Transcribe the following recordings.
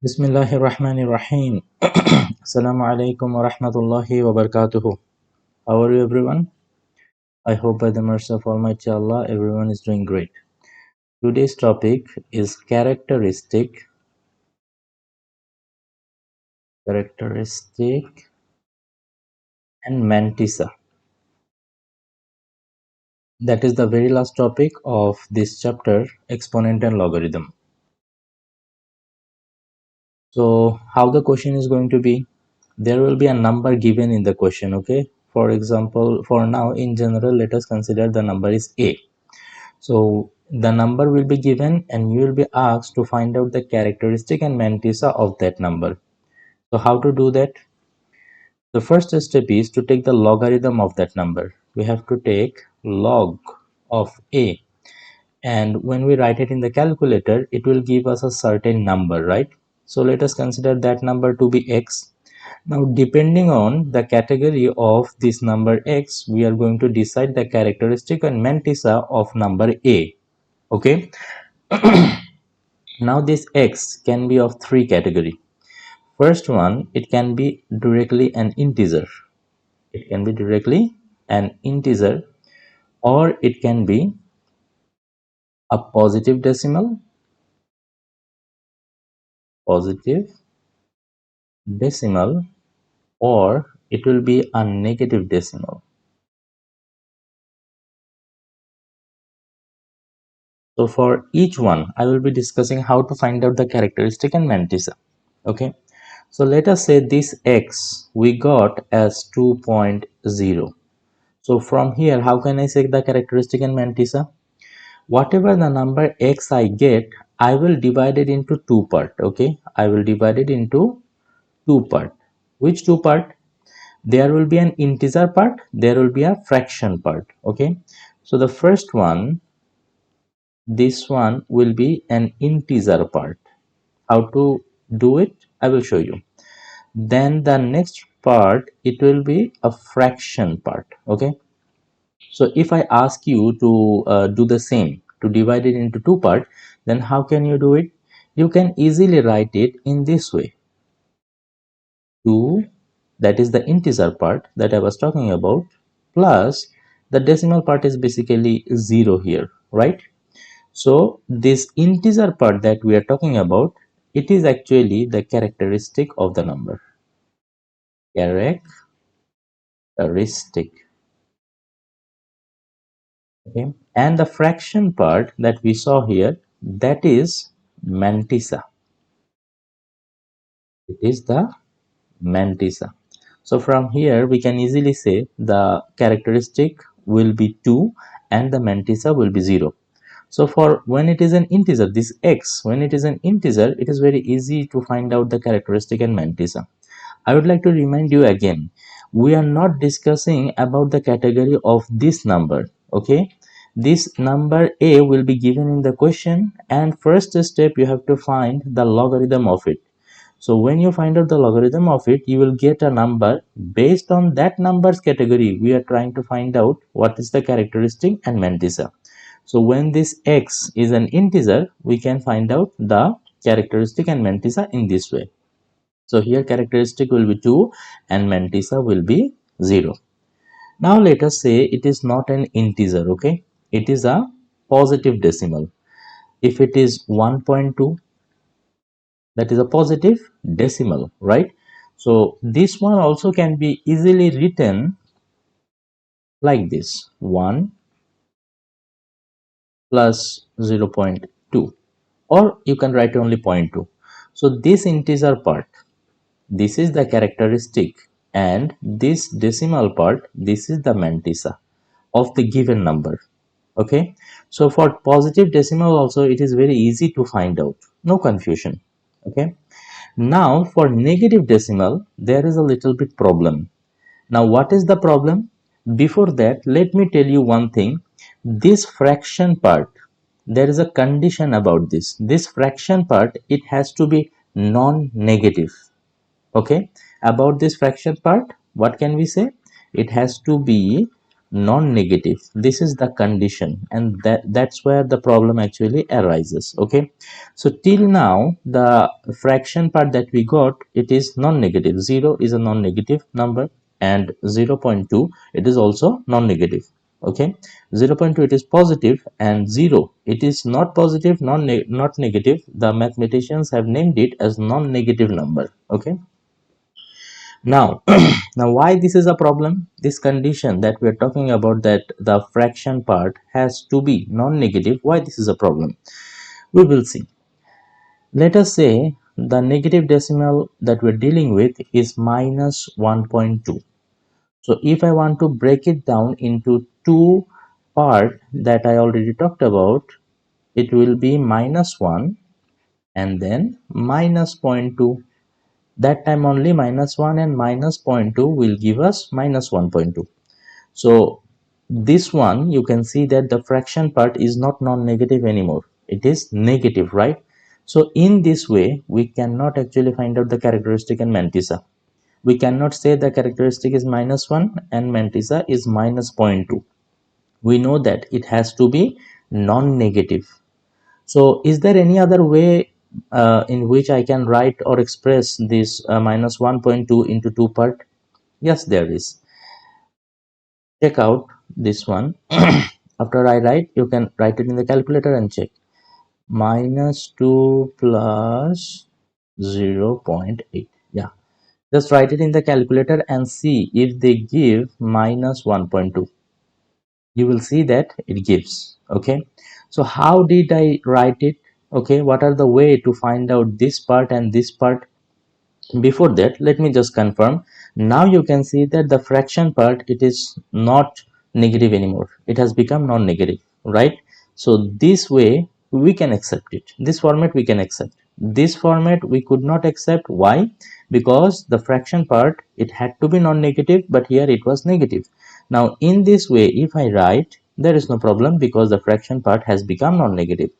Bismillahirrahmanirrahim. Assalamu alaikum wa rahmatullahi wa barakatuhu. How are you, everyone? I hope by the mercy of Almighty Allah, everyone is doing great. Today's topic is characteristic and mantissa. That is the very last topic of this chapter, exponent and logarithm. So, how the question is going to be? There will be a number given in the question, okay? For example, for now, in general, let us consider the number is A. So the number will be given and you will be asked to find out the characteristic and mantissa of that number. So how to do that? The first step is to take the logarithm of that number. We have to take log of a, and when we write it in the calculator, it will give us a certain number, right? So let us consider that number to be x. Now depending on the category of this number x, we are going to decide the characteristic and mantissa of number a. Okay. Now this x can be of three category. First one, it can be directly an integer. It can be directly an integer, or it can be a positive decimal, or it will be a negative decimal. So for each one, I will be discussing how to find out the characteristic and mantissa. Okay. So let us say this x we got as 2.0. So from here, how can I say the characteristic and mantissa? Whatever the number x I get, I will divide it into two part. Okay, I will divide it into two part. Which two part? There will be an integer part, there will be a fraction part. Okay, so the first one, this one will be an integer part. How to do it? I will show you. Then the next part, it will be a fraction part. Okay, so if I ask you to do the same, to divide it into two parts, then how can you do it? You can easily write it in this way. 2, that is the integer part that I was talking about, plus the decimal part is basically 0 here, right? So this integer part that we are talking about, it is actually the characteristic of the number. Characteristic. Okay, and the fraction part that we saw here, that is mantissa. It is the mantissa. So from here we can easily say the characteristic will be 2 and the mantissa will be 0. So for when it is an integer, this x, when it is an integer, it is very easy to find out the characteristic and mantissa. I would like to remind you again, we are not discussing about the category of this number. Okay, this number a will be given in the question, and first step you have to find the logarithm of it. So when you find out the logarithm of it, you will get a number. Based on that number's category, we are trying to find out what is the characteristic and mantissa. So when this x is an integer, we can find out the characteristic and mantissa in this way. So here characteristic will be 2 and mantissa will be 0. Now let us say it is not an integer, okay? It is a positive decimal. If it is 1.2, that is a positive decimal, right? So this one also can be easily written like this: 1 plus 0.2, or you can write only 0.2. So this integer part, this is the characteristic, and this decimal part, this is the mantissa of the given number. Okay, so for positive decimal also it is very easy to find out, no confusion. Okay, now for negative decimal there is a little bit problem. Now what is the problem? Before that, let me tell you one thing. This fraction part, there is a condition about this. This fraction part, it has to be non-negative. Okay, about this fraction part, what can we say? It has to be non-negative. This is the condition, and that's where the problem actually arises. Okay, so till now the fraction part that we got, it is non-negative. 0 is a non-negative number, and 0.2, it is also non-negative. Okay, 0.2, it is positive, and 0, it is not positive, not negative. The mathematicians have named it as non-negative number. Okay, now now why this is a problem? This condition that we are talking about, that the fraction part has to be non-negative, why this is a problem, we will see. Let us say the negative decimal that we're dealing with is minus 1.2. So if I want to break it down into two part that I already talked about, it will be minus 1 and then minus zero point 0.2. That time only minus 1 and minus zero point 0.2 will give us minus 1.2. So this one, you can see that the fraction part is not non-negative anymore. It is negative, right? So in this way, we cannot actually find out the characteristic and mantissa. We cannot say the characteristic is minus 1 and mantissa is minus zero point 0.2. We know that it has to be non-negative. So is there any other way in which I can write or express this minus 1.2 into two part? Yes, there is. Check out this one. After I write, you can write it in the calculator and check. Minus 2 plus 0.8. Yeah, just write it in the calculator and see if they give minus 1.2. You will see that it gives. Okay, so how did I write it? Okay, what are the way to find out this part and this part? Before that, let me just confirm. Now you can see that the fraction part, it is not negative anymore. It has become non-negative, right? So this way we can accept it. This format we can accept. This format we could not accept. Why? Because the fraction part, it had to be non-negative, but here it was negative. Now in this way, if I write, there is no problem because the fraction part has become non-negative.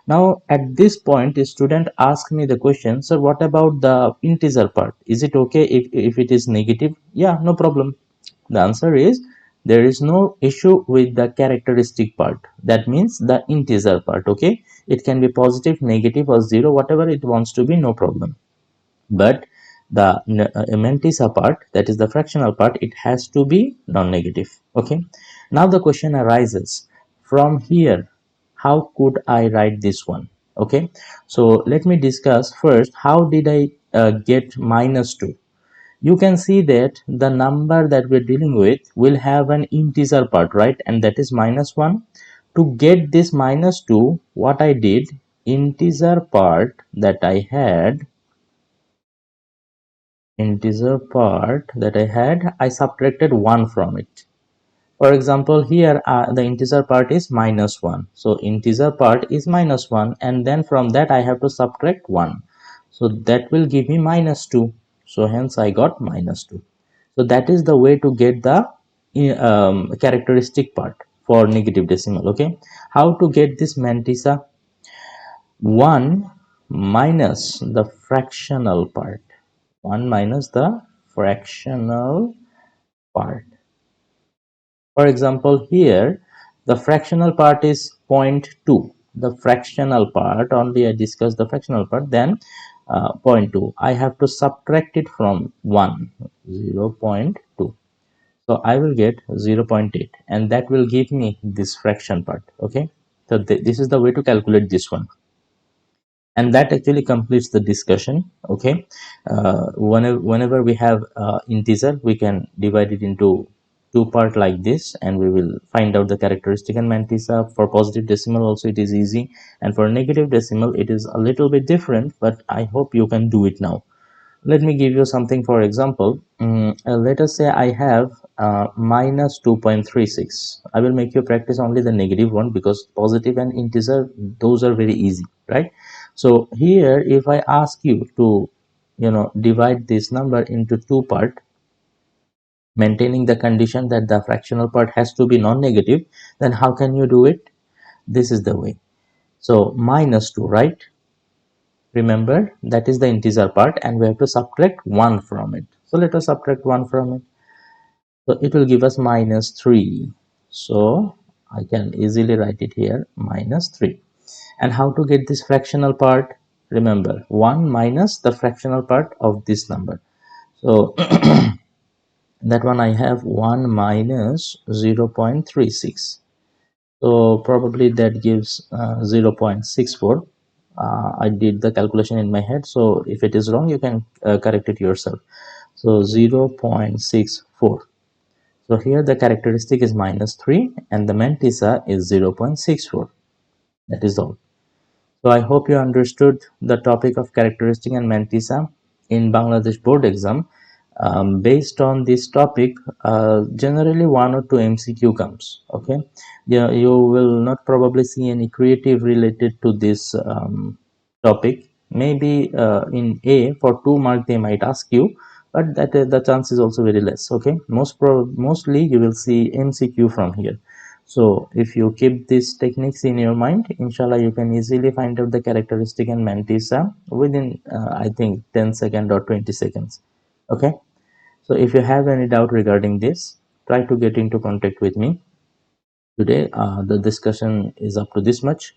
Now at this point, a student asked me the question, sir, what about the integer part? Is it okay if it is negative? Yeah, no problem. The answer is there is no issue with the characteristic part. That means the integer part. Okay, it can be positive, negative, or zero, whatever it wants to be, no problem. But the mantissa part, that is the fractional part, it has to be non-negative. Okay, now the question arises from here, how could I write this one? Okay, so let me discuss first how did I get minus 2. You can see that the number that we're dealing with will have an integer part, right? And that is minus 1. To get this minus 2, what I did, integer part that I had, I subtracted 1 from it. For example, here the integer part is minus 1. So integer part is minus 1, and then from that I have to subtract 1. So that will give me minus 2. So hence I got minus 2. So that is the way to get the characteristic part for negative decimal. Okay, how to get this mantissa? 1 minus the fractional part. 1 minus the fractional part. For example, here the fractional part is zero point 0.2. The fractional part, only I discussed the fractional part, then 0.2. I have to subtract it from 1, 0.2. So I will get 0.8, and that will give me this fraction part. Okay, so this is the way to calculate this one, and that actually completes the discussion. Okay, whenever we have integer, we can divide it into two part like this, and we will find out the characteristic and mantissa. For positive decimal also it is easy, and for negative decimal it is a little bit different, but I hope you can do it now. Let me give you something. For example, let us say I have minus 2.36. I will make you practice only the negative one, because positive and integer, those are very easy, right? So here if I ask you to divide this number into two part, maintaining the condition that the fractional part has to be non-negative, then how can you do it? This is the way. So minus 2, right? Remember, that is the integer part, and we have to subtract 1 from it. So let us subtract 1 from it. So it will give us minus 3. So I can easily write it here, minus 3. And how to get this fractional part? Remember, 1 minus the fractional part of this number. So that one I have 1 minus 0.36. So probably that gives 0.64. I did the calculation in my head, so if it is wrong you can correct it yourself. So 0.64. So here the characteristic is minus 3 and the mantissa is 0.64. That is all. So I hope you understood the topic of characteristic and mantissa in Bangladesh board exam. Based on this topic, generally one or two MCQ comes. Okay, yeah, you will not probably see any creative related to this topic. Maybe in A for 2 mark they might ask you, but that the chance is also very less. Okay, mostly you will see MCQ from here. So if you keep these techniques in your mind, inshallah you can easily find out the characteristic and mantissa within I think 10 seconds or 20 seconds. Okay, so if you have any doubt regarding this, try to get into contact with me. Today the discussion is up to this much.